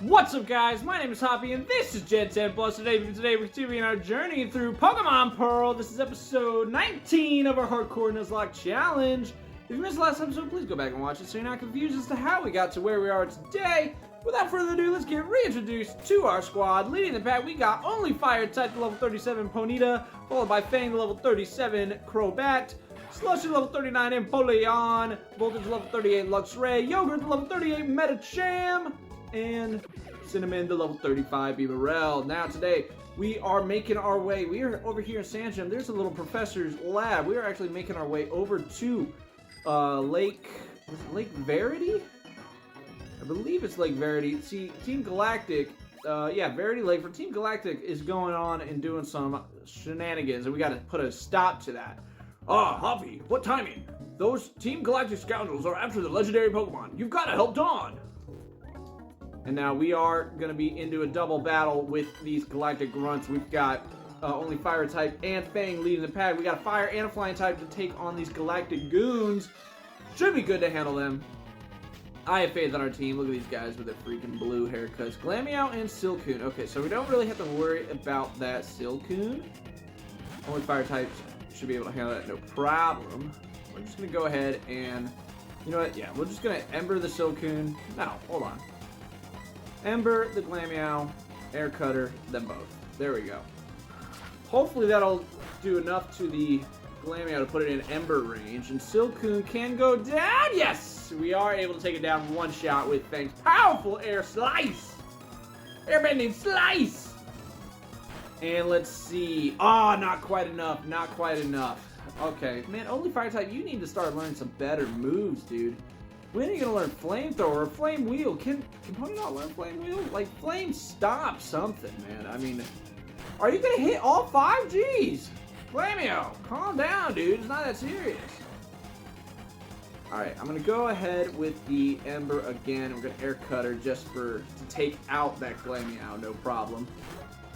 What's up, guys? My name is Hoppy, and this is Gen 10 Plus. Today we're continuing our journey through Pokemon Pearl. This is episode 19 of our Hardcore Nuzlocke challenge. If you missed the last episode, please go back and watch it so you're not confused as to how we got to where we are today. Without further ado, let's get reintroduced to our squad. Leading the pack, we got only Fire type, the level 37 Ponyta, followed by Fang, the level 37 Crobat, Slushy, level 39 Empoleon, Voltage, level 38 Luxray, Yogurt, the level 38 Metacham, and Cinnamon, the level 35 Beaverell. Now today, we are making our way. We are over here in Sandgem. There's a little professor's lab. We are actually making our way over to Lake Verity? I believe it's Lake Verity. See, Team Galactic, yeah, Verity Lake for Team Galactic is going on and doing some shenanigans, and we got to put a stop to that. Ah, Hoppy, what timing? Those Team Galactic scoundrels are after the legendary Pokemon. You've got to help Dawn. And now we are going to be into a double battle with these Galactic Grunts. We've got only Fire type and Fang leading the pack. We got a Fire and a Flying type to take on these Galactic Goons. Should be good to handle them. I have faith in our team. Look at these guys with their freaking blue haircuts. Glameow and Silcoon. Okay, so we don't really have to worry about that Silcoon. Only Fire types should be able to handle that, no problem. We're just going to go ahead and, you know what, yeah, we're just going to Ember the Silcoon. No, hold on. Ember, the Glameow, Air Cutter, them both. There we go. Hopefully that'll do enough to the Glameow to put it in Ember range. And Silcoon can go down. Yes! We are able to take it down one shot with Fang's powerful Air Slice. Airbending Slice! And let's see. Ah, not quite enough. Not quite enough. Okay. Man, only Fire type, you need to start learning some better moves, dude. When are you going to learn Flamethrower or Flame Wheel? Can Pony not learn Flame Wheel? Like, Flame Stop something, man. I mean, are you going to hit all 5 Gs? Glameow, calm down, dude. It's not that serious. Alright, I'm going to go ahead with the Ember again. We're going to Air Cutter just to take out that Glameow, no problem.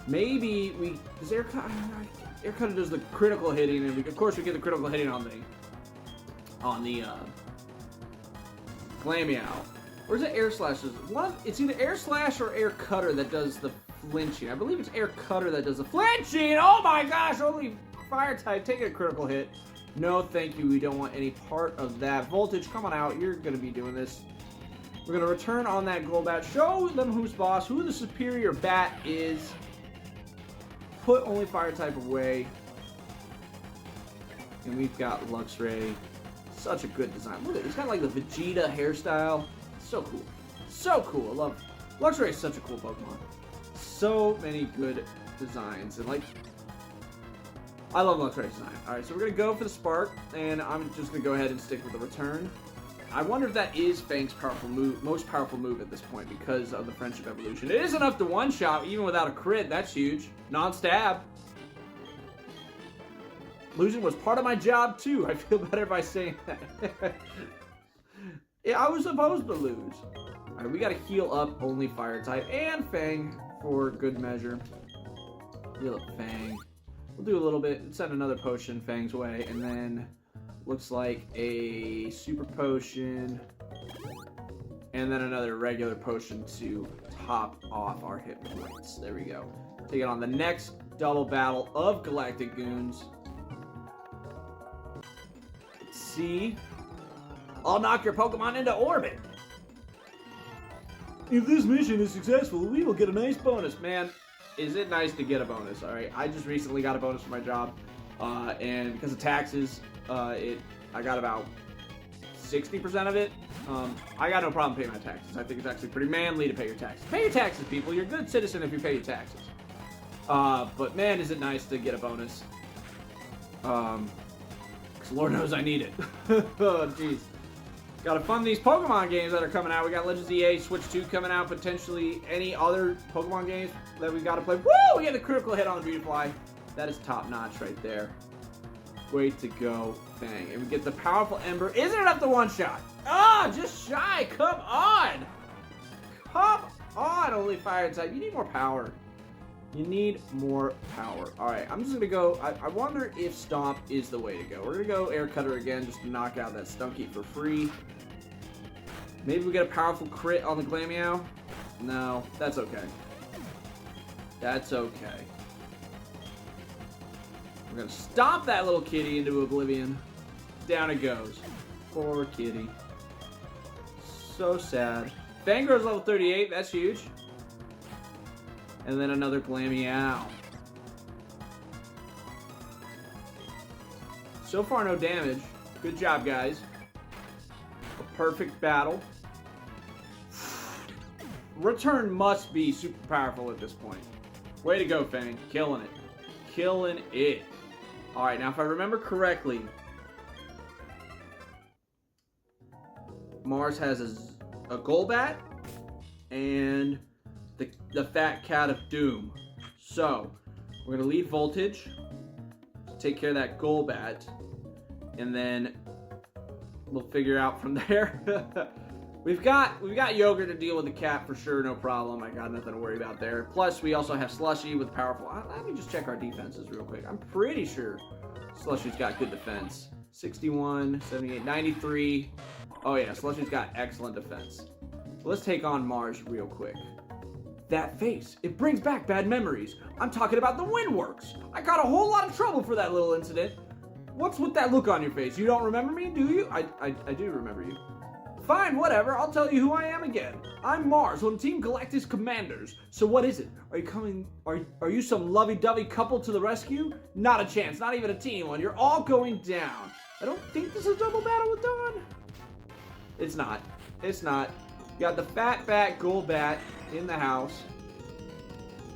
Maybe we... Does Air Cutter does the critical hitting, and of course we get the critical hitting on the Glameow. Or is it Air Slash? It's either Air Slash or Air Cutter that does the flinching. I believe it's Air Cutter that does the flinching! Oh my gosh, only Fire type taking a critical hit. No, thank you. We don't want any part of that. Voltage, come on out. You're going to be doing this. We're going to return on that Golbat. Show them who's boss, who the superior bat is. Put only Fire type away. And we've got Luxray. Such a good design. Look at it. He's got like the Vegeta hairstyle. So cool. So cool. I love Luxray is such a cool Pokemon. So many good designs. And like, I love Luxray's design. Alright, so we're going to go for the Spark. And I'm just going to go ahead and stick with the Return. I wonder if that is Fang's powerful move, most powerful move at this point because of the Friendship Evolution. It is enough to one-shot even without a crit. That's huge. Non-stab. Losing was part of my job, too. I feel better by saying that. Yeah, I was supposed to lose. Alright, we gotta heal up only Fire type and Fang for good measure. Heal up Fang. We'll do a little bit, send another potion Fang's way, and then looks like a Super Potion, and then another regular potion to top off our hit points. There we go. Take it on the next double battle of Galactic Goons. See, I'll knock your Pokemon into orbit. If this mission is successful, we will get a nice bonus. Man, is it nice to get a bonus? All right, I just recently got a bonus for my job, and because of taxes, I got about 60% of it. I got no problem paying my taxes. I think it's actually pretty manly to pay your taxes. Pay your taxes, people. You're a good citizen if you pay your taxes. But man, is it nice to get a bonus. Lord knows I need it. Oh, jeez. Gotta fund these Pokemon games that are coming out. We got Legends EA Switch 2 coming out. Potentially any other Pokemon games that we gotta play. Woo! We get the critical hit on the Beautifly. That is top notch right there. Way to go, Fang. And we get the powerful Ember. Isn't it up to one shot? Ah, just shy. Come on. Come on, only Fire type. You need more power. You need more power. Alright, I'm just going to go... I wonder if Stomp is the way to go. We're going to go Air Cutter again just to knock out that Stunky for free. Maybe we get a powerful crit on the Glameow. No, that's okay. That's okay. We're gonna stomp that little kitty into oblivion. Down it goes. Poor kitty. So sad. Fangirl's level 38, that's huge. And then another Glameow. So far, no damage. Good job, guys. A perfect battle. Return must be super powerful at this point. Way to go, Fang. Killing it. Killing it. Alright, now if I remember correctly, Mars has a Golbat and the Fat Cat of Doom. So, we're going to lead Voltage to take care of that Golbat, and then we'll figure out from there. We've got Yogurt to deal with the cat for sure, no problem. I got nothing to worry about there. Plus, we also have Slushy with powerful... Let me just check our defenses real quick. I'm pretty sure Slushy's got good defense. 61, 78, 93. Oh yeah, Slushy's got excellent defense. Let's take on Mars real quick. That face, it brings back bad memories. I'm talking about the Windworks. I got a whole lot of trouble for that little incident. What's with that look on your face? You don't remember me, do you? I do remember you. Fine, whatever. I'll tell you who I am again. I'm Mars, one of Team Galactic's commanders. So what is it? Are you coming? Are you some lovey-dovey couple to the rescue? Not a chance. Not even a teeny one. You're all going down. I don't think this is a double battle with Dawn. It's not. It's not. You got the Fat Bat Golbat in the house.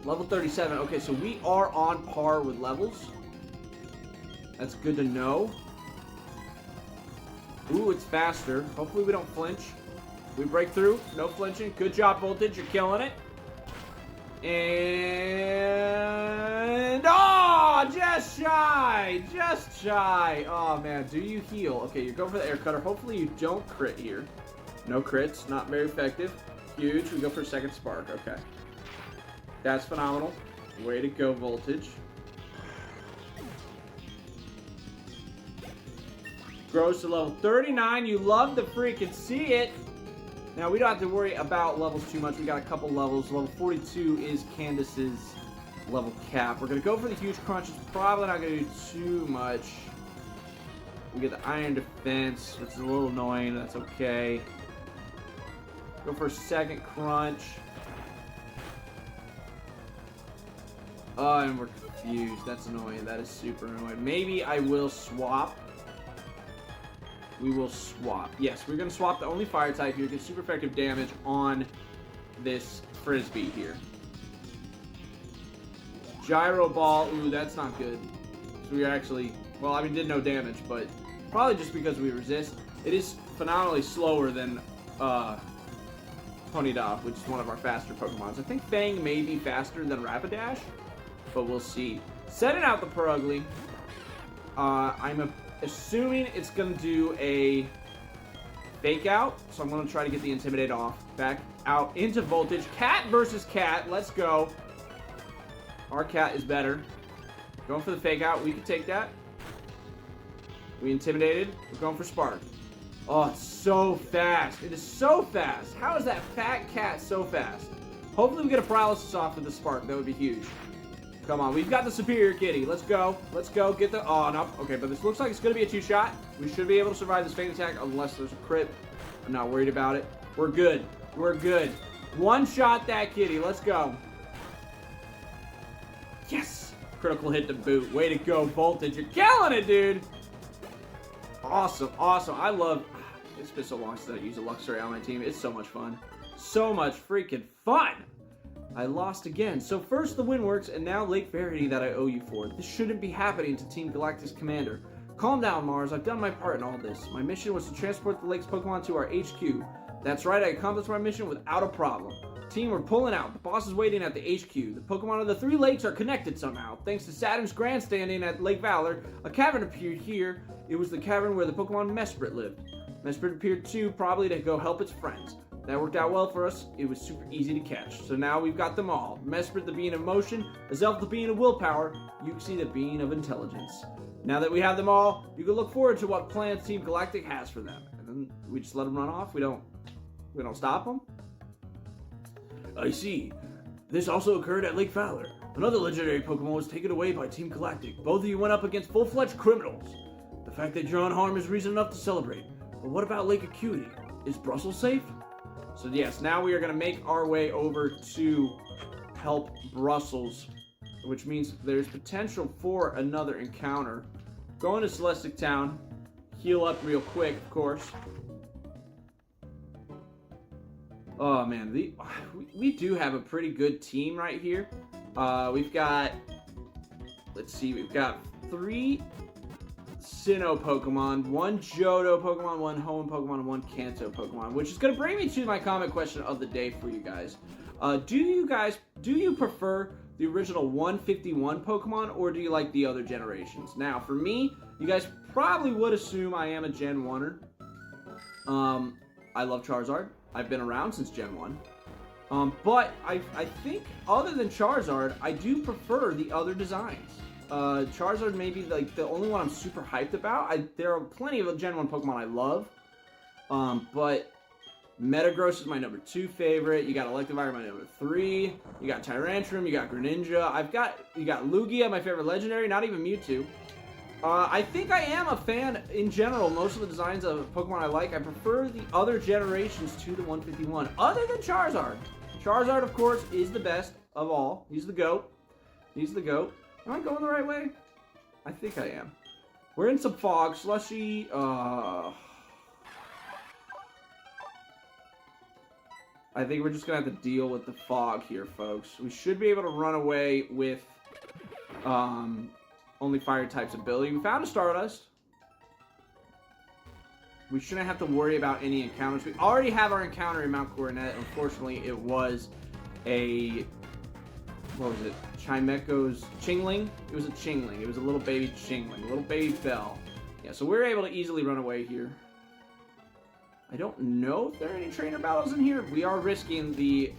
Level 37. Okay, so we are on par with levels. That's good to know. Ooh, it's faster. Hopefully we don't flinch. We break through. No flinching. Good job, Voltage. You're killing it. And... oh, just shy. Just shy. Oh, man. Do you heal? Okay, you're going for the air cutter. Hopefully you don't crit here. No crits. Not very effective. Huge. We go for a second spark. Okay. That's phenomenal. Way to go, Voltage. Grows to level 39. You love to freaking see it. Now, we don't have to worry about levels too much. We got a couple levels. Level 42 is Candace's level cap. We're going to go for the huge crunch. It's probably not going to do too much. We get the iron defense, which is a little annoying. That's okay. Go for a second crunch. Oh, and we're confused. That's annoying. That is super annoying. Maybe I will swap. We will swap. Yes, we're going to swap the only fire type here. Get super effective damage on this Frisbee here. Gyro Ball. Ooh, that's not good. So we actually... well, I mean, did no damage, but probably just because we resist. It is phenomenally slower than Ponyta, which is one of our faster Pokemons. I think Fang may be faster than Rapidash, but we'll see. Setting out the Purugly. I'm assuming it's going to do a fake out, so I'm going to try to get the Intimidate off. Back out into Voltage. Cat versus Cat. Let's go. Our Cat is better. Going for the fake out. We can take that. We intimidated. We're going for Spark. Oh, it's so fast. It is so fast. How is that Fat Cat so fast? Hopefully we get a paralysis off with the Spark. That would be huge. Come on, we've got the superior kitty. Let's go. Let's go. Get the... oh, no. Okay, but this looks like it's going to be a two-shot. We should be able to survive this faint attack unless there's a crit. I'm not worried about it. We're good. We're good. One shot that kitty. Let's go. Yes! Critical hit to boot. Way to go, Voltage. You're killing it, dude! Awesome. Awesome. I love... it's been so long since I used a Luxray on my team. It's so much fun. So much freaking fun! I lost again. So first the Windworks, and now Lake Verity that I owe you for. This shouldn't be happening to Team Galactic's commander. Calm down, Mars. I've done my part in all this. My mission was to transport the lake's Pokemon to our HQ. That's right, I accomplished my mission without a problem. Team, we're pulling out. The boss is waiting at the HQ. The Pokemon of the three lakes are connected somehow. Thanks to Saturn's grandstanding at Lake Valor, a cavern appeared here. It was the cavern where the Pokemon Mesprit lived. Mesprit appeared too, probably to go help its friends. That worked out well for us. It was super easy to catch. So now we've got them all. Mesprit, the being of motion. Azelf, the being of willpower. Uxie, the being of intelligence. Now that we have them all, you can look forward to what plans Team Galactic has for them. And then we just let them run off. We don't stop them. I see. This also occurred at Lake Fowler. Another legendary Pokemon was taken away by Team Galactic. Both of you went up against full-fledged criminals. The fact that you're unharmed is reason enough to celebrate. But what about Lake Acuity? Is Brussels safe? So yes, now we are going to make our way over to help Brussels, which means there's potential for another encounter. Going to Celestic Town, heal up real quick, of course. Oh man, we do have a pretty good team right here. We've got, let's see, we've got 3 Sinnoh Pokemon, 1 Johto Pokemon, 1 Hoenn Pokemon, and 1 Kanto Pokemon, which is going to bring me to my comment question of the day for you guys. Do you prefer the original 151 Pokemon, or do you like the other generations? Now, for me, you guys probably would assume I am a Gen 1er. I love Charizard. I've been around since Gen 1. But I think, other than Charizard, I do prefer the other designs. Charizard may be like the only one I'm super hyped about. There are plenty of Gen 1 Pokemon I love. But Metagross is my number 2 favorite. You got Electivire, my number 3. You got Tyrantrum, you got Greninja. You got Lugia, my favorite legendary, not even Mewtwo. I think I am a fan, in general, most of the designs of Pokemon I like. I prefer the other generations to the 151, other than Charizard. Charizard, of course, is the best of all. He's the GOAT. He's the GOAT. Am I going the right way? I think I am. We're in some fog. Slushy, I think we're just going to have to deal with the fog here, folks. We should be able to run away with, only fire type's ability. We found a Stardust. We shouldn't have to worry about any encounters. We already have our encounter in Mount Coronet. Unfortunately, it was a... what was it? Chimeco's Chingling? It was a Chingling. It was a little baby Chingling. A little baby Bell. Yeah, so we're able to easily run away here. I don't know if there are any trainer battles in here. We are risking the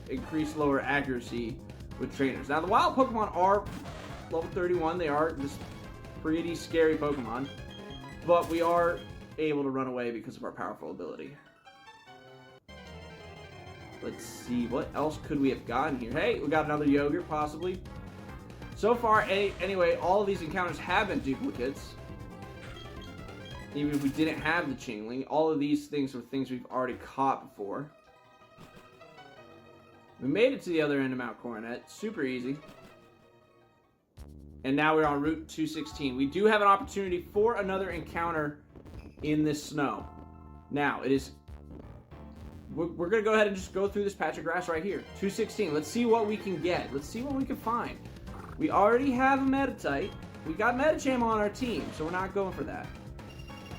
increased lower accuracy with trainers. Now, the wild Pokemon are level 31. They are just pretty scary Pokemon. But we are able to run away because of our powerful ability. Let's see, what else could we have gotten here? Hey, we got another Yogurt, possibly. So far, anyway, all of these encounters have been duplicates. Even if we didn't have the Chingling, all of these things were things we've already caught before. We made it to the other end of Mount Coronet. Super easy. And now we're on Route 216. We do have an opportunity for another encounter in this snow. Now, it is... We're going to go ahead and just go through this patch of grass right here. 216. Let's see what we can get. Let's see what we can find. We already have a Meditite. We got Medicham on our team, so we're not going for that.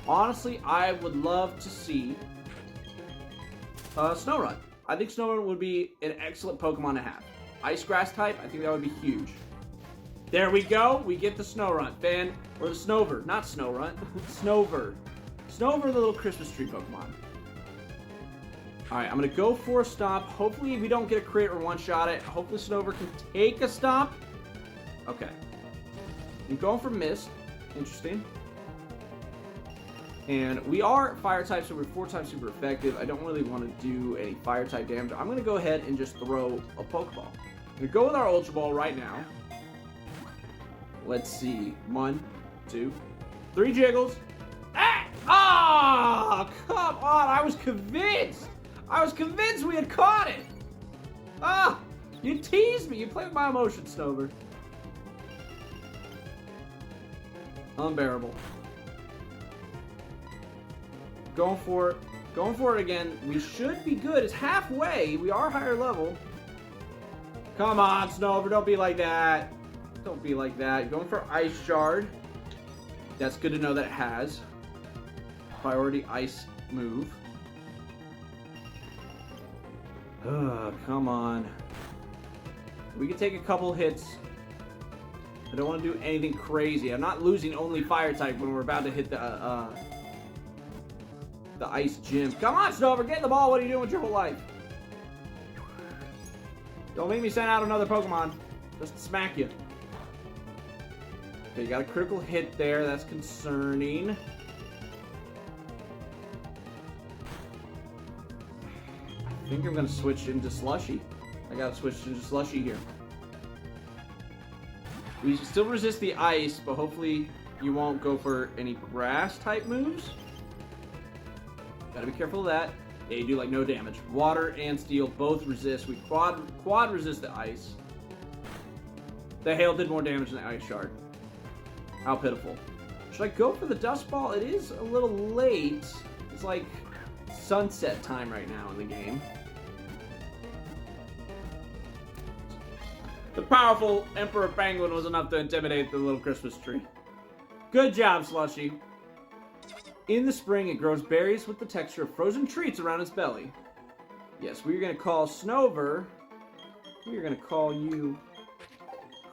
Honestly, I would love to see Snorunt. I think Snorunt would be an excellent Pokemon to have. Ice Grass type, I think that would be huge. There we go. We get the Snorunt. Or the Snover. Not Snorunt. Snover. Snover, the little Christmas tree Pokemon. Alright, I'm going to go for a stop. Hopefully we don't get a crit or one-shot it. Hopefully Snover can take a stop. Okay. I'm going for Mist. Interesting. And we are fire type, so we're 4 times super effective. I don't really want to do any fire type damage. I'm going to go ahead and just throw a Pokeball. I'm going to go with our Ultra Ball right now. Let's see. 1, 2, 3 Jiggles. Ah! Oh, come on. I was convinced. I was convinced we had caught it. Ah! You teased me. You played with my emotions, Snover. Unbearable. Going for it. Going for it again. We should be good. It's halfway. We are higher level. Come on, Snover. Don't be like that. Don't be like that. Going for Ice Shard. That's good to know that it has priority ice move. Come on. We can take a couple hits. I don't want to do anything crazy. I'm not losing only fire type when we're about to hit the ice gym. Come on, Snover, get the ball. What are you doing with your whole life? Don't make me send out another Pokemon. Just smack you. Okay, you got a critical hit there. That's concerning. I think I'm going to switch into Slushy. I gotta switch to Slushy here. We still resist the ice, but hopefully you won't go for any grass type moves. Gotta be careful of that. Yeah, you do like no damage. Water and steel both resist. We quad resist the ice. The hail did more damage than the ice shard. How pitiful. Should I go for the dust ball? It is a little late. It's like sunset time right now in the game. The powerful Emperor Penguin was enough to intimidate the little Christmas tree. Good job, Slushy. In the spring, it grows berries with the texture of frozen treats around its belly. Yes, we're going to call Snover. We're going to call you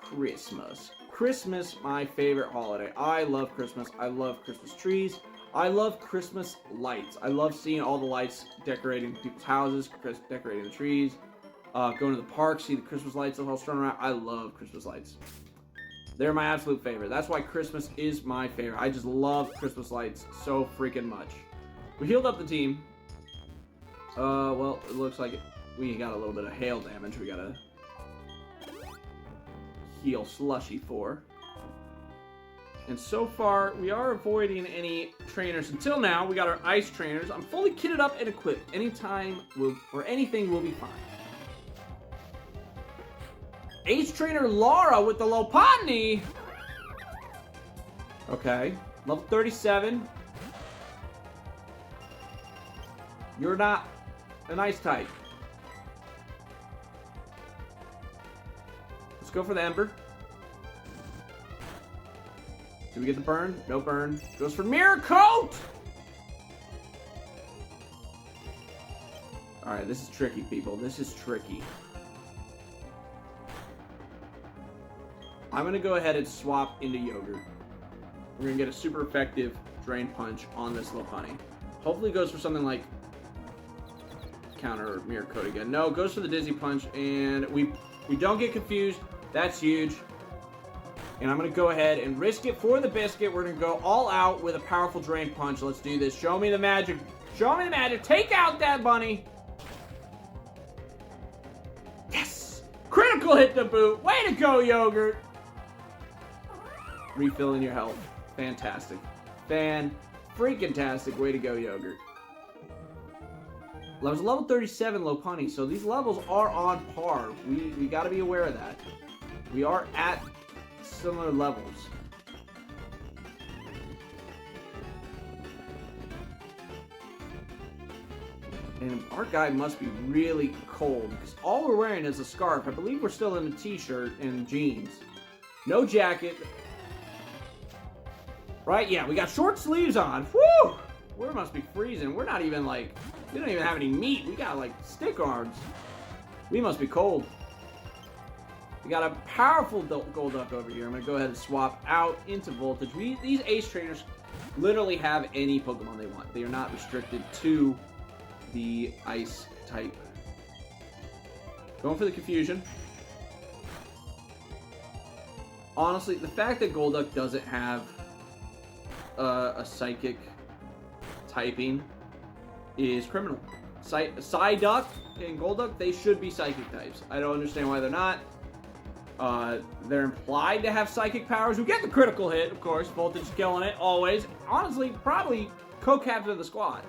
Christmas. Christmas, my favorite holiday. I love Christmas. I love Christmas trees. I love Christmas lights. I love seeing all the lights decorating people's houses, decorating the trees, going to the park, see the Christmas lights all strung around. I love Christmas lights. They're my absolute favorite. That's why Christmas is my favorite. I just love Christmas lights so freaking much. We healed up the team. Well, it looks like we got a little bit of hail damage. We gotta heal Slushy for. And so far, we are avoiding any trainers. Until now, we got our ice trainers. I'm fully kitted up and equipped. Anytime or anything will be fine. Ace Trainer Laura with the Lopunny. Okay. Level 37. You're not an ice type. Let's go for the Ember. Did we get the burn? No burn. Goes for Mirror Coat! Alright, this is tricky, people. This is tricky. I'm going to go ahead and swap into Yogurt. We're going to get a super effective Drain Punch on this Lopunny. Hopefully it goes for something like counter Mirror Coat again. No, it goes for the Dizzy Punch, and we don't get confused. That's huge. And I'm going to go ahead and risk it for the biscuit. We're going to go all out with a powerful Drain Punch. Let's do this. Show me the magic. Show me the magic. Take out that bunny. Yes! Critical hit to boot. Way to go, Yogurt. Refilling your health. Fantastic. Fan-freaking-tastic. Way to go, Yogurt. That was level 37 Lopunny, so these levels are on par. We got to be aware of that. We are at similar levels. And our guy must be really cold, because all we're wearing is a scarf. I believe we're still in a t-shirt and jeans. No jacket. Right? Yeah, we got short sleeves on. Woo! We must be freezing. We're not even like... We don't even have any meat. We got like stick arms. We must be cold. We got a powerful Golduck over here. I'm going to go ahead and swap out into Voltage. These Ace Trainers literally have any Pokemon they want. They are not restricted to the Ice type. Going for the Confusion. Honestly, the fact that Golduck doesn't have a Psychic typing is criminal. Psyduck and Golduck, they should be Psychic types. I don't understand why they're not. They're implied to have Psychic powers. We get the critical hit, of course. Voltage killing it, always. Honestly, probably co-captain of the squad.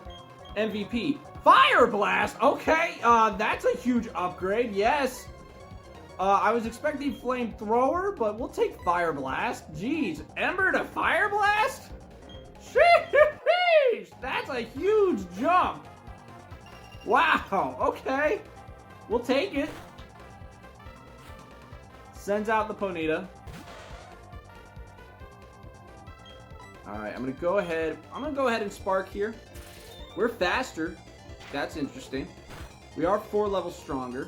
MVP. Fire Blast! Okay, that's a huge upgrade, yes. I was expecting Flamethrower, but we'll take Fire Blast. Jeez, Ember to Fire Blast? Sheesh! That's a huge jump. Wow, okay. We'll take it. Sends out the Ponyta. Alright, I'm gonna go ahead and Spark here. We're faster. That's interesting. We are 4 levels stronger.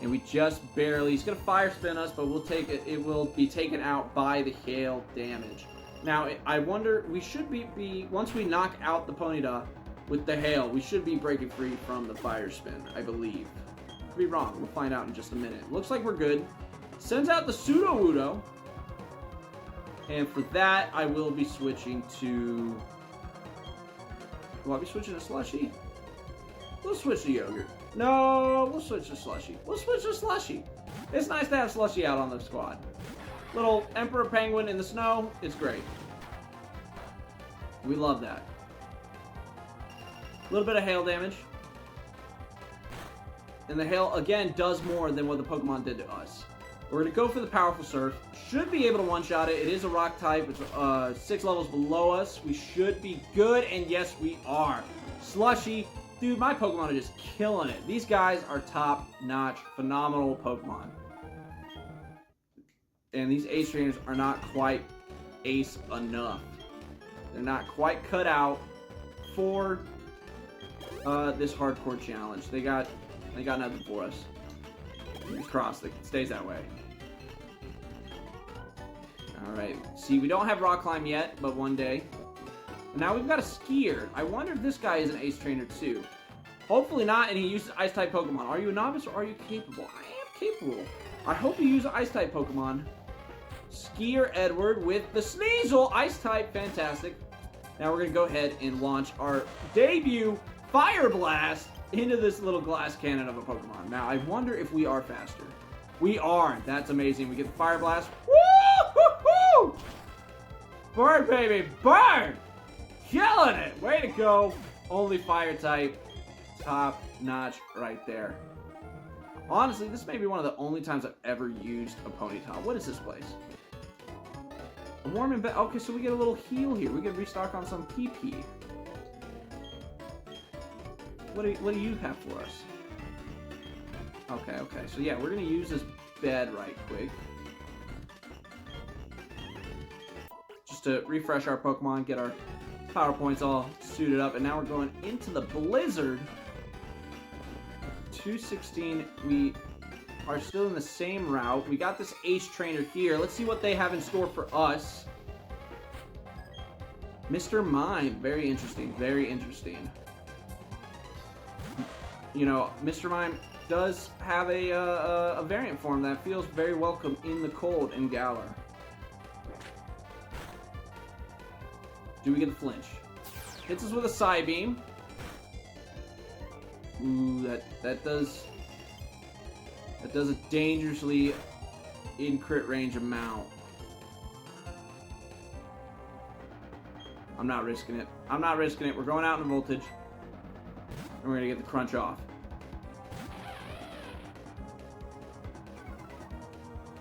And we just barely... He's gonna Fire Spin us, but we'll take it. It will be taken out by the hail damage. Now, I wonder... We should be... Once we knock out the Ponyta with the hail, we should be breaking free from the Fire Spin, I believe. Could be wrong. We'll find out in just a minute. Looks like we're good. Sends out the Sudowoodo. And for that, I will be switching to... Will I be switching to Slushy? We'll switch to Yogurt. No, we'll switch to Slushy. We'll switch to Slushy. It's nice to have Slushy out on the squad. Little Emperor Penguin in the snow. It's great. We love that. A little bit of hail damage. And the hail, again, does more than what the Pokemon did to us. We're going to go for the Powerful Surf. Should be able to one-shot it. It is a rock type. It's 6 levels below us. We should be good, and yes, we are. Slushy. Dude, my Pokemon are just killing it. These guys are top-notch, phenomenal Pokemon. And these ace trainers are not quite ace enough. They're not quite cut out for this hardcore challenge. They got nothing for us. Fingers crossed it stays that way. Alright. See, we don't have Rock Climb yet, but one day. Now we've got a Skier. I wonder if this guy is an ace trainer too. Hopefully not, and he uses Ice-type Pokemon. Are you a novice or are you capable? I am capable. I hope you use Ice-type Pokemon. Skier Edward with the Sneasel. Ice-type. Fantastic. Now we're going to go ahead and launch our debut Fire Blast into this little glass cannon of a Pokemon. Now, I wonder if we are faster. We are. That's amazing. We get the Fire Blast. Woo-hoo-hoo! Burn, baby. Burn! Killing it. Way to go. Only fire type. Top notch right there. Honestly, this may be one of the only times I've ever used a Ponyta. What is this place? A warm and okay, so we get a little heal here. We can restock on some PP. What do you have for us? Okay. So yeah, we're gonna use this bed right quick. Just to refresh our Pokemon, get our power points all suited up, and now we're going into the Blizzard. 216, we are still in the same route. We got this Ace Trainer here. Let's see what they have in store for us. Mr. Mime, very interesting, very interesting. You know, Mr. Mime does have a variant form that feels very welcome in the cold in Galar. Do we get a flinch? Hits us with a Psybeam. Ooh, that does a dangerously in crit range amount. I'm not risking it. I'm not risking it. We're going out in voltage. And we're gonna get the crunch off.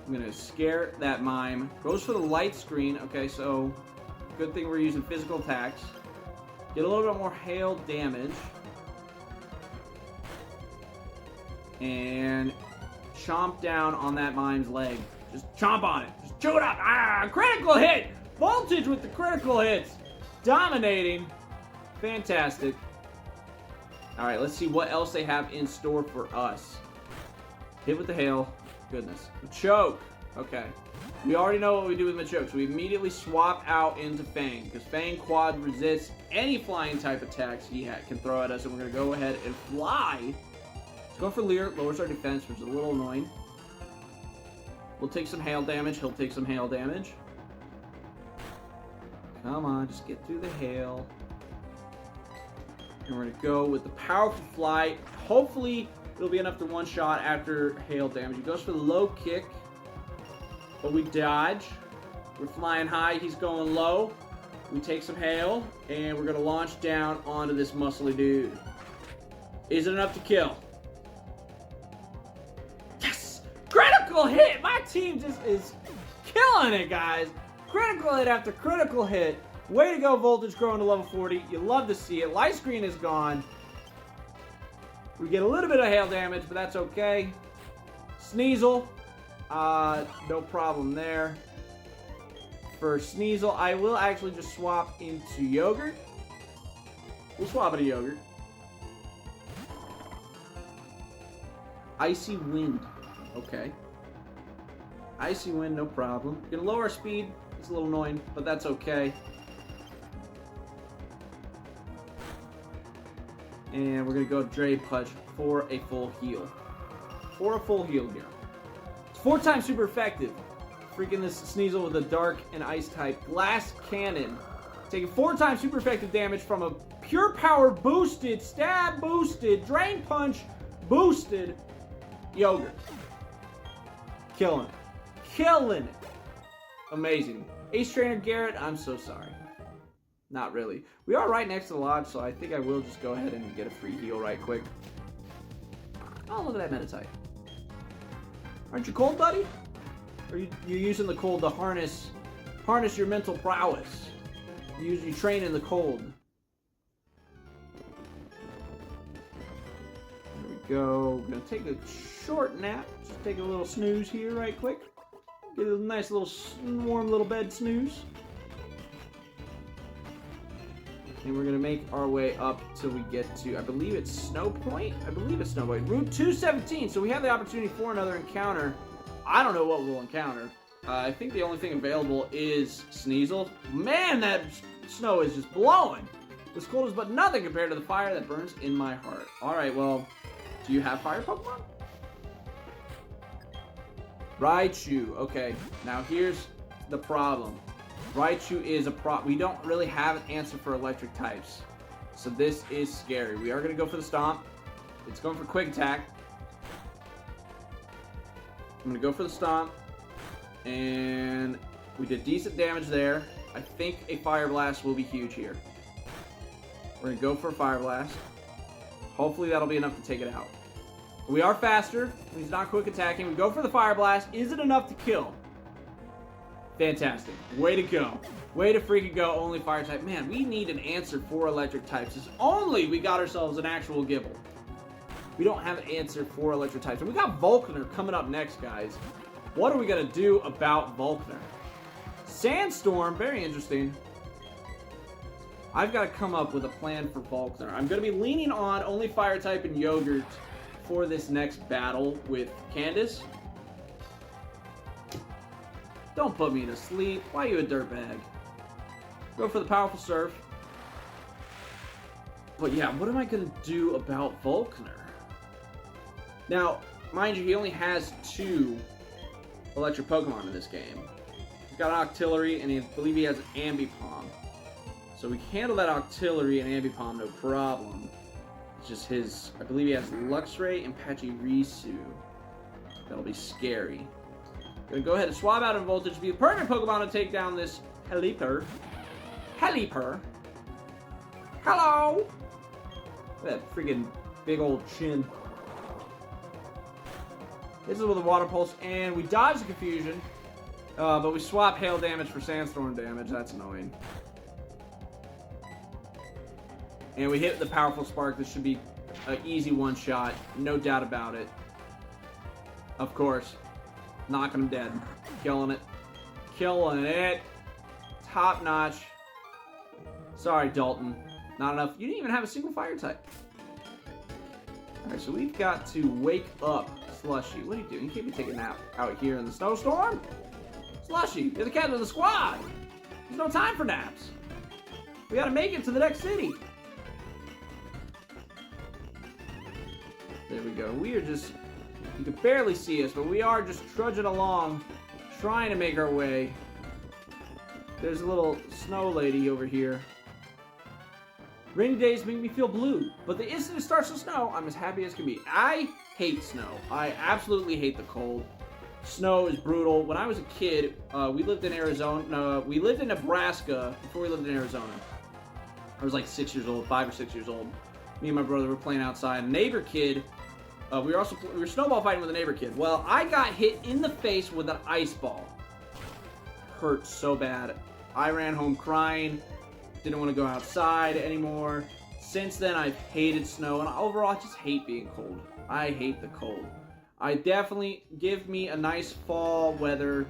I'm gonna scare that Mime. Goes for the light screen. Okay, so good thing we're using physical attacks. Get a little bit more hail damage. And chomp down on that Mime's leg. Just chomp on it. Just chew it up. Ah, critical hit! Voltage with the critical hits. Dominating. Fantastic. Alright, let's see what else they have in store for us. Hit with the hail. Goodness. Machoke. Okay. We already know what we do with Machoke, so we immediately swap out into Fang, because Fang quad resists any flying type attacks he can throw at us, and we're going to go ahead and fly. Let's go for Leer. Lowers our defense, which is a little annoying. We'll take some hail damage. He'll take some hail damage. Come on, just get through the hail. And we're going to go with the powerful fly. Hopefully, it'll be enough to one-shot after hail damage. He goes for the low kick, but we dodge. We're flying high. He's going low. We take some hail, and we're going to launch down onto this muscly dude. Is it enough to kill? Yes! Critical hit! My team just is killing it, guys. Critical hit after critical hit. Way to go, Voltage growing to level 40. You love to see it. Light screen is gone. We get a little bit of hail damage, but that's okay. Sneasel. No problem there. For Sneasel, I will actually just swap into Yogurt. We'll swap into Yogurt. Icy Wind. Okay. Icy Wind, no problem. We're gonna lower our speed. It's a little annoying, but that's okay. And we're going to go Drain Punch for a full heal. For a full heal here. It's 4 times super effective. Freaking this Sneasel with a dark and ice type glass cannon. Taking 4 times super effective damage from a pure power boosted, stab boosted, Drain Punch boosted yogurt. Killing it. Killing it. Amazing. Ace Trainer Garrett, I'm so sorry. Not really. We are right next to the lodge, so I think I will just go ahead and get a free heal right quick. Oh, look at that Meditite. Aren't you cold, buddy? Or you're using the cold to harness your mental prowess. You train in the cold. There we go. We're gonna take a short nap. Just take a little snooze here right quick. Get a nice little warm little bed snooze. And we're gonna make our way up till we get to, I believe it's Snow Point? I believe it's Snow Point. Route 217, so we have the opportunity for another encounter. I don't know what we'll encounter. I think the only thing available is Sneasel. Man, that snow is just blowing. This cold is but nothing compared to the fire that burns in my heart. Alright, well, do you have fire Pokemon? Raichu. Okay, now here's the problem. Raichu is we don't really have an answer for electric types. So this is scary. We are going to go for the Stomp. It's going for Quick Attack. I'm going to go for the Stomp. And we did decent damage there. I think a Fire Blast will be huge here. We're going to go for a Fire Blast. Hopefully that'll be enough to take it out. We are faster. He's not quick attacking. We go for the Fire Blast. Is it enough to kill? Fantastic. Way to go. Way to freaking go. Only fire type. Man, we need an answer for electric types. If only we got ourselves an actual Gibble. We don't have an answer for electric types. And we got Volkner coming up next, guys. What are we going to do about Volkner? Sandstorm. Very interesting. I've got to come up with a plan for Volkner. I'm going to be leaning on only fire type and Yogurt for this next battle with Candace. Don't put me to sleep. Why are you a dirtbag? Go for the powerful Surf. But yeah, what am I going to do about Volkner? Now, mind you, he only has 2 electric Pokemon in this game. He's got an Octillery, and I believe he has an Ambipom. So we can handle that Octillery and Ambipom, no problem. It's just his, I believe he has Luxray and Pachirisu. That'll be scary. Gonna go ahead and swap out in Voltage, be the perfect Pokemon to take down this Helipper. Helipper. Hello! Look at that freaking big old chin. This is with a Water Pulse, and we dodge the Confusion, but we swap Hail damage for Sandstorm damage. That's annoying. And we hit the powerful Spark. This should be an easy one-shot, no doubt about it. Of course. Knocking him dead. Killing it. Killing it. Top notch. Sorry, Dalton. Not enough. You didn't even have a single fire type. Alright, so we've got to wake up Slushy. What are you doing? You can't be taking a nap out here in the snowstorm. Slushy, you're the captain of the squad. There's no time for naps. We gotta make it to the next city. There we go. We are just... You can barely see us, but we are just trudging along, trying to make our way. There's a little snow lady over here. Rainy days make me feel blue, but the instant it starts to snow, I'm as happy as can be. I hate snow. I absolutely hate the cold. Snow is brutal. When I was a kid, we lived in Arizona. No, we lived in Nebraska before we lived in Arizona. I was like 6 years old, 5 or 6 years old. Me and my brother were playing outside. A neighbor kid. We were snowball fighting with a neighbor kid. Well, I got hit in the face with an ice ball. Hurt so bad. I ran home crying. Didn't want to go outside anymore. Since then, I've hated snow, and overall, I just hate being cold. I hate the cold. I definitely give me a nice fall weather,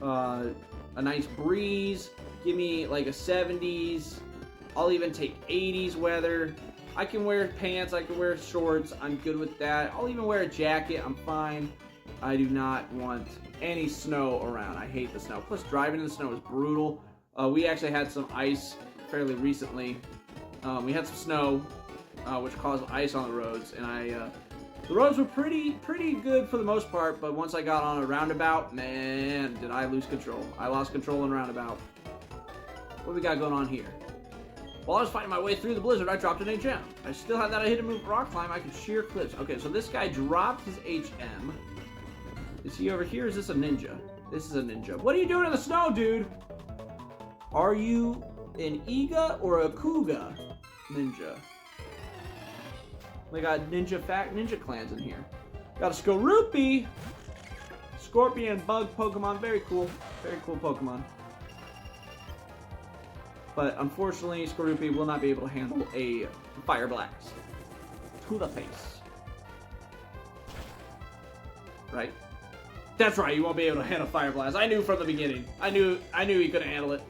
a nice breeze. Give me like a 70s. I'll even take 80s weather. I can wear pants, I can wear shorts, I'm good with that. I'll even wear a jacket, I'm fine. I do not want any snow around. I hate the snow. Plus, driving in the snow is brutal. We actually had some ice fairly recently. We had some snow, which caused ice on the roads, and the roads were pretty good for the most part, but once I got on a roundabout, man, did I lose control. I lost control in roundabout. What we got going on here? While I was fighting my way through the blizzard, I dropped an HM. I still had that hidden move rock climb. I could sheer cliffs. Okay, so this guy dropped his HM. Is he over here? Is this a ninja? This is a ninja. What are you doing in the snow, dude? Are you an Iga or a Kuga ninja? We got ninja clans in here. Got a Skorupi. Scorpion bug Pokemon. Very cool. Very cool Pokemon. But unfortunately, Skorupi will not be able to handle a Fire Blast to the face. Right? That's right, you won't be able to handle Fire Blast. I knew from the beginning. I knew he couldn't handle it.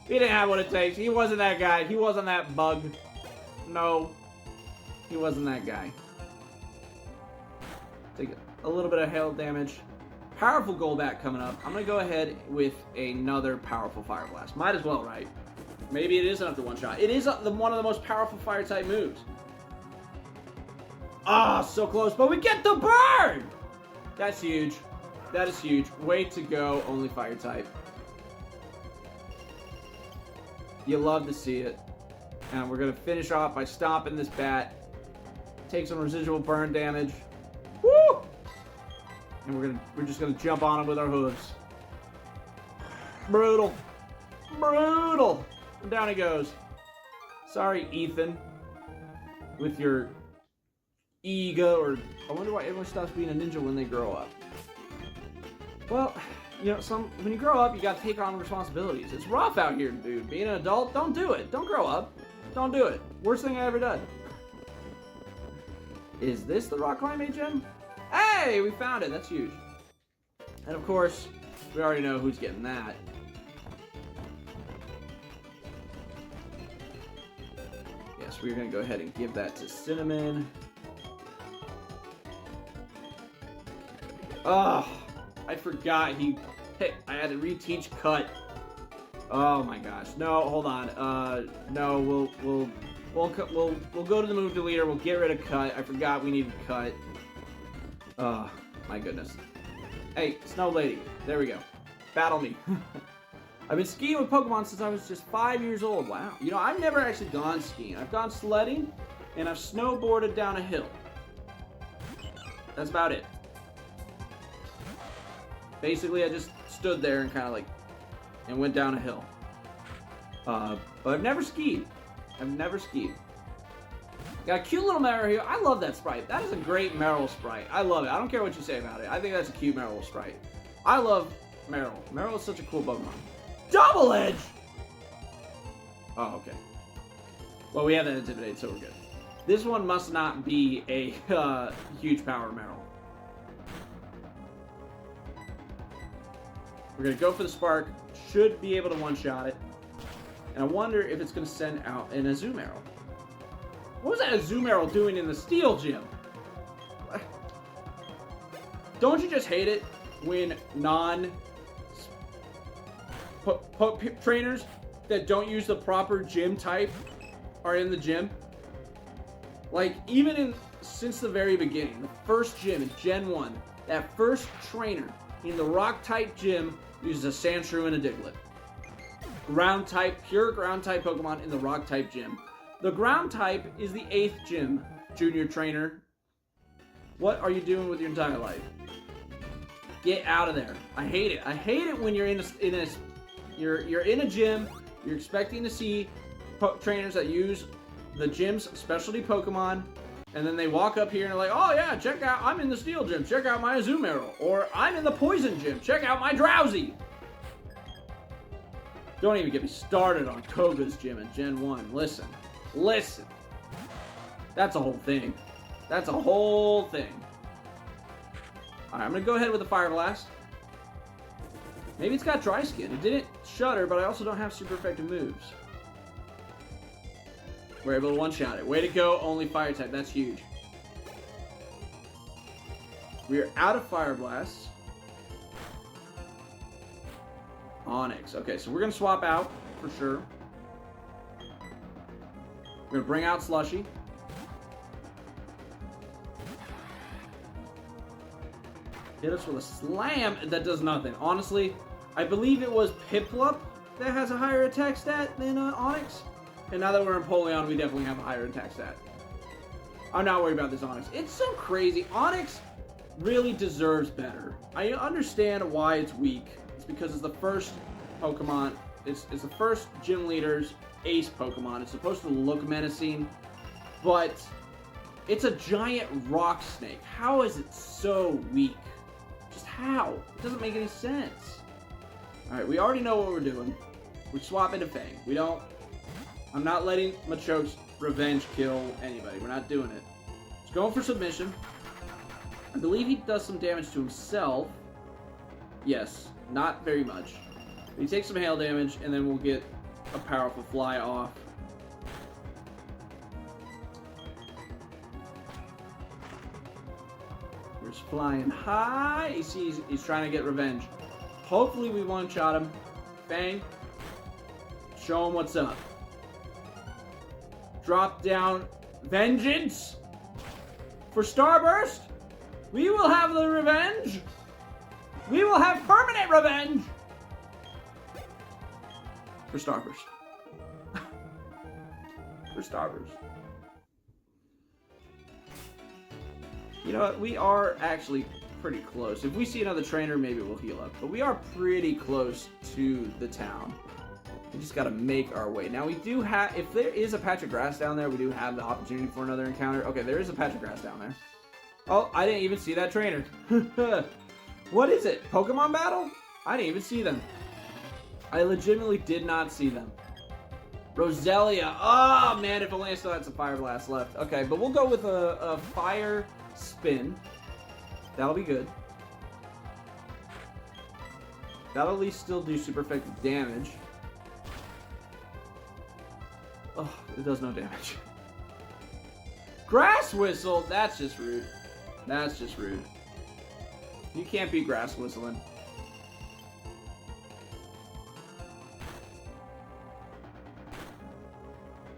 He didn't have what it takes. He wasn't that guy. He wasn't that bug. No. He wasn't that guy. Take a little bit of hail damage. Powerful Golbat coming up. I'm going to go ahead with another powerful Fire Blast. Might as well, right? Maybe it is enough to one-shot. It is one of the most powerful Fire-type moves. Ah, so close, but we get the burn! That's huge. That is huge. Way to go, only Fire-type. You love to see it. And we're going to finish off by stomping this bat. Take some residual burn damage. Woo! And we're just gonna jump on him with our hooves. Brutal. Brutal! And down he goes. Sorry, Ethan. With your Iga, or I wonder why everyone stops being a ninja when they grow up. Well, you know, when you grow up, you gotta take on responsibilities. It's rough out here, dude. Being an adult, don't do it. Don't grow up. Don't do it. Worst thing I ever done. Is this the Rock Climb HM? Hey, we found it. That's huge. And of course, we already know who's getting that. Yes, we're going to go ahead and give that to Cinnamon. Oh, I forgot hey, I had to reteach cut. Oh my gosh. No, hold on. No, we'll go to the move deleter. We'll get rid of cut. I forgot we needed cut. Oh, my goodness. Hey, Snow Lady. There we go. Battle me. I've been skiing with Pokemon since I was just 5 years old. Wow. You know, I've never actually gone skiing. I've gone sledding, and I've snowboarded down a hill. That's about it. Basically, I just stood there and kind of and went down a hill. But I've never skied. I've never skied. Got a cute little Meryl here. I love that sprite. That is a great Meryl sprite. I love it. I don't care what you say about it. I think that's a cute Meryl sprite. I love Meryl. Meryl is such a cool Pokemon. Double Edge! Oh, okay. Well, we have that Intimidate, so we're good. This one must not be a huge power Meryl. We're going to go for the Spark. Should be able to one-shot it. And I wonder if it's going to send out an Azumarill. What was that Azumarill doing in the Steel Gym? Don't you just hate it when trainers that don't use the proper gym type are in the gym? Like, even since the very beginning, the first gym in Gen 1, that first trainer in the Rock-type gym uses a Sandshrew and a Diglett. Ground-type, pure Ground-type Pokemon in the Rock-type gym. The Ground-type is the 8th gym, Junior Trainer. What are you doing with your entire life? Get out of there. I hate it. I hate it when you're in a gym, you're expecting to see trainers that use the gym's specialty Pokemon, and then they walk up here and they're like, oh yeah, check out, I'm in the Steel Gym, check out my Azumarill. Or I'm in the Poison Gym, check out my Drowsy. Don't even get me started on Koga's gym in Gen 1. Listen. That's a whole thing. That's a whole thing. Alright, I'm going to go ahead with the Fire Blast. Maybe it's got Dry Skin. It didn't Shudder, but I also don't have super effective moves. We're able to one-shot it. Way to go, only Fire type. That's huge. We are out of Fire Blasts. Onyx. Okay, so we're going to swap out for sure. We're going to bring out Slushy. Hit us with a Slam. That does nothing. Honestly, I believe it was Piplup that has a higher attack stat than Onyx. And now that we're in Polion, we definitely have a higher attack stat. I'm not worried about this Onix. It's so crazy. Onix really deserves better. I understand why it's weak. It's because it's the first Pokemon. It's the first gym leader's ace Pokemon. It's supposed to look menacing, but it's a giant rock snake. How is it so weak? Just how? It doesn't make any sense. Alright, we already know what we're doing. We're swapping to Fang. I'm not letting Machoke's revenge kill anybody. We're not doing it. Just going for submission. I believe he does some damage to himself. Yes, not very much. He takes some hail damage, and then we'll get a powerful fly off. We're just flying high. You see, he's trying to get revenge. Hopefully we one-shot him. Fang. Show him what's up. Drop down vengeance for Starburst. We will have the revenge. We will have permanent revenge for Starburst. For Starburst. You know what? We are actually pretty close. If we see another trainer, maybe we'll heal up. But we are pretty close to the town. We just gotta make our way. Now we do have, if there is a patch of grass down there, we do have the opportunity for another encounter. Okay, there is a patch of grass down there. Oh, I didn't even see that trainer. What is it? Pokemon battle? I didn't even see them. I legitimately did not see them. Roselia. Oh, man, if only I still had some Fire Blast left. Okay, but we'll go with a Fire Spin. That'll be good. That'll at least still do super effective damage. Oh, it does no damage. Grass Whistle? That's just rude. That's just rude. You can't be Grass Whistling.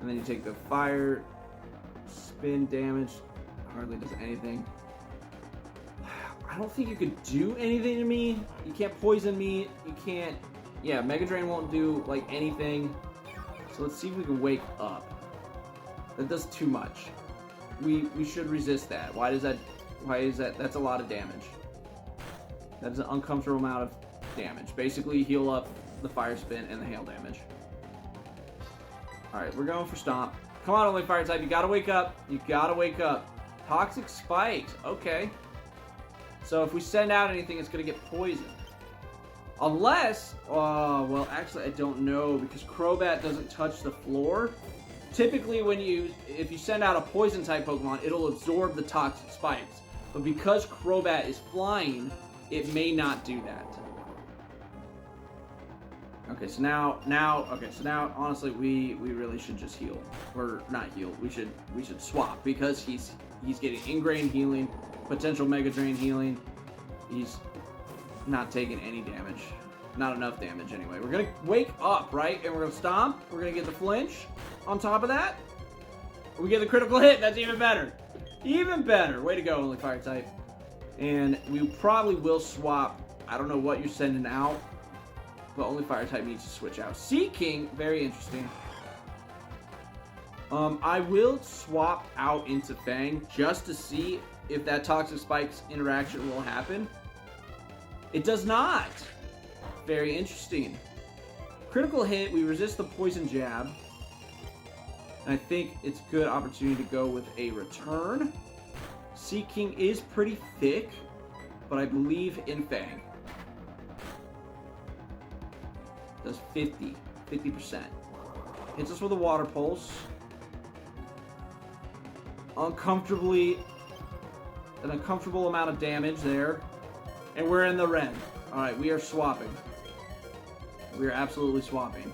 And then you take the Fire Spin damage. Hardly does anything. I don't think you could do anything to me. You can't poison me. You can't... Yeah, Mega Drain won't do, like, anything. So let's see if we can wake up. That does too much. We should resist that. Why is that? That's a lot of damage. That's an uncomfortable amount of damage. Basically, heal up the Fire Spin and the hail damage. Alright, we're going for Stomp. Come on, only Fire type. You gotta wake up. You gotta wake up. Toxic Spikes. Okay. So if we send out anything, it's gonna get poisoned. Unless, well, actually, I don't know, because Crobat doesn't touch the floor. Typically, if you send out a poison-type Pokemon, it'll absorb the Toxic Spikes. But because Crobat is flying, it may not do that. Okay, so now, honestly, we really should just heal. Or not heal. We should swap, because he's getting Ingrain healing, potential Mega Drain healing. He's not taking any damage. Not enough damage anyway. We're gonna wake up, right? And we're gonna Stomp. We're gonna get the flinch on top of that. We get the critical hit. That's even better. Even better. Way to go, only Fire type. And we probably will swap. I don't know what you're sending out, but only Fire type needs to switch out. Sea King, very interesting. I will swap out into Fang just to see if that Toxic Spikes interaction will happen. It does not. Very interesting. Critical hit, we resist the Poison Jab. And I think it's a good opportunity to go with a return. Sea King is pretty thick, but I believe in Fang. Does 50%. Hits us with a Water Pulse. An uncomfortable amount of damage there. And we're in the red. Alright, we are swapping. We are absolutely swapping.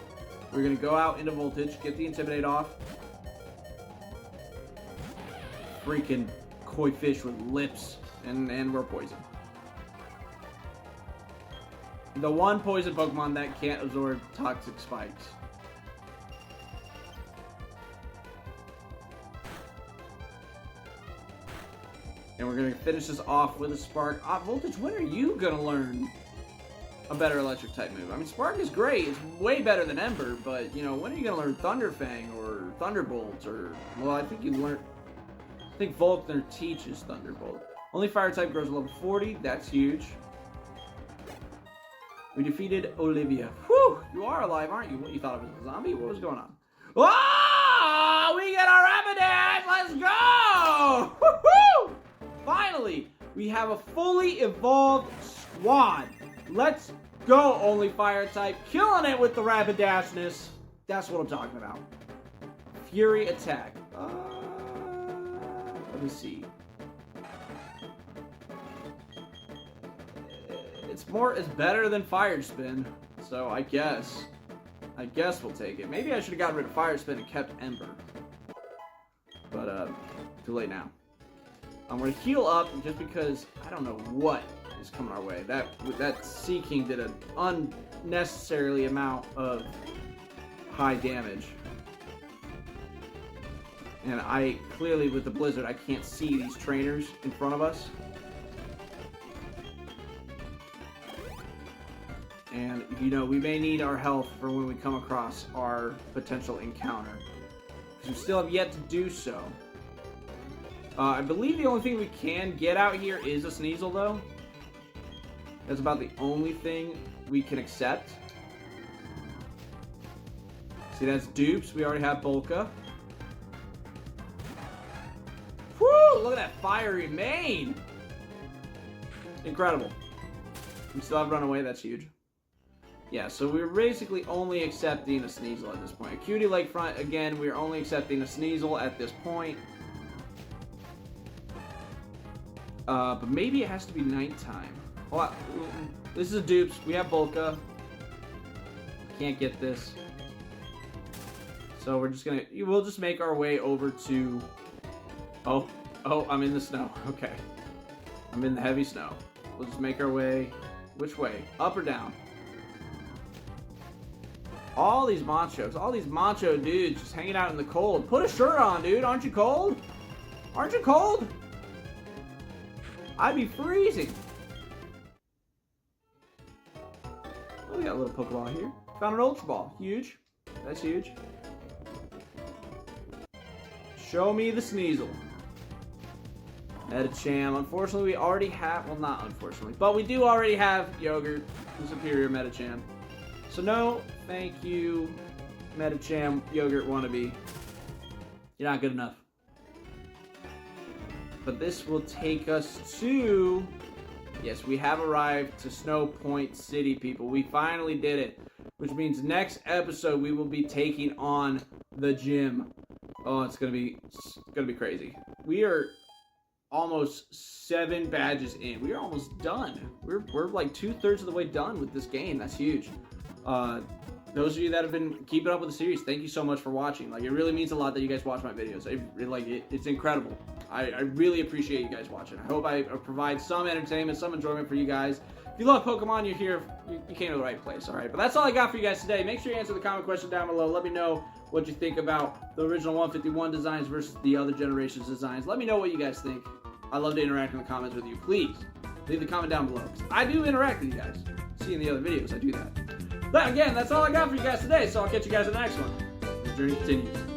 We're going to go out into Voltage, get the Intimidate off. Freaking koi fish with lips. And we're poisoned. The one poison Pokemon that can't absorb Toxic Spikes. And we're going to finish this off with a Spark. Voltage, when are you going to learn? a better electric type move. I mean, Spark is great. It's way better than Ember, but, you know, when are you going to learn Thunder Fang or Thunderbolt or, well, I think I think Volkner teaches Thunderbolt. Only fire type grows to level 40. That's huge. We defeated Olivia. Whew! You are alive, aren't you? What, you thought it was a zombie? What was going on? Oh! We get our Rapidash! Let's go! Woohoo! Finally, we have a fully evolved squad. Let's go, only fire type. Killing it with the Rapidashness. That's what I'm talking about. Fury attack. Let me see. It's better than Fire Spin, so I guess we'll take it. Maybe I should have gotten rid of Fire Spin and kept Ember, but too late now. I'm gonna heal up just because I don't know what is coming our way. That Sea King did an unnecessarily amount of high damage, and I clearly with the blizzard I can't see these trainers in front of us. And, you know, we may need our health for when we come across our potential encounter. Because we still have yet to do so. I believe the only thing we can get out here is a Sneasel, though. That's about the only thing we can accept. See, that's dupes. We already have Bolka. Woo! Look at that fiery mane! Incredible. We still have Runaway. That's huge. Yeah, so we're basically only accepting a Sneasel at this point. ACUITY Lakefront, again, we're only accepting a Sneasel at this point. But maybe it has to be nighttime. Well, this is dupes. We have Bolka. Can't get this. So we'll just make our way over to... Oh, I'm in the snow. Okay. I'm in the heavy snow. We'll just make our way... Which way? Up or down? All these macho dudes just hanging out in the cold. Put a shirt on, dude. Aren't you cold? Aren't you cold? I'd be freezing. Oh, we got a little Pokeball here. Found an Ultra Ball. Huge. That's huge. Show me the Sneasel. Medicham. Unfortunately, we already have... Well, not unfortunately. But we do already have Yogurt, the superior Medicham. So no, thank you, Medicham Yogurt wannabe. You're not good enough. But this will take us to... Yes, we have arrived to Snow Point City, people. We finally did it. Which means next episode we will be taking on the gym. Oh, it's gonna be crazy. We are almost 7 badges in. We are almost done. We're like 2/3 of the way done with this game. That's huge. Those of you that have been keeping up with the series, thank you so much for watching. Like, it really means a lot that you guys watch my videos. It's incredible. I really appreciate you guys watching. I hope I provide some entertainment, some enjoyment for you guys. If you love Pokemon, you're here. You came to the right place, all right? But that's all I got for you guys today. Make sure you answer the comment question down below. Let me know what you think about the original 151 designs versus the other generation's designs. Let me know what you guys think. I love to interact in the comments with you. Please leave the comment down below. I do interact with you guys. See in the other videos, I do that. But again, that's all I got for you guys today, so I'll catch you guys in the next one. The journey continues.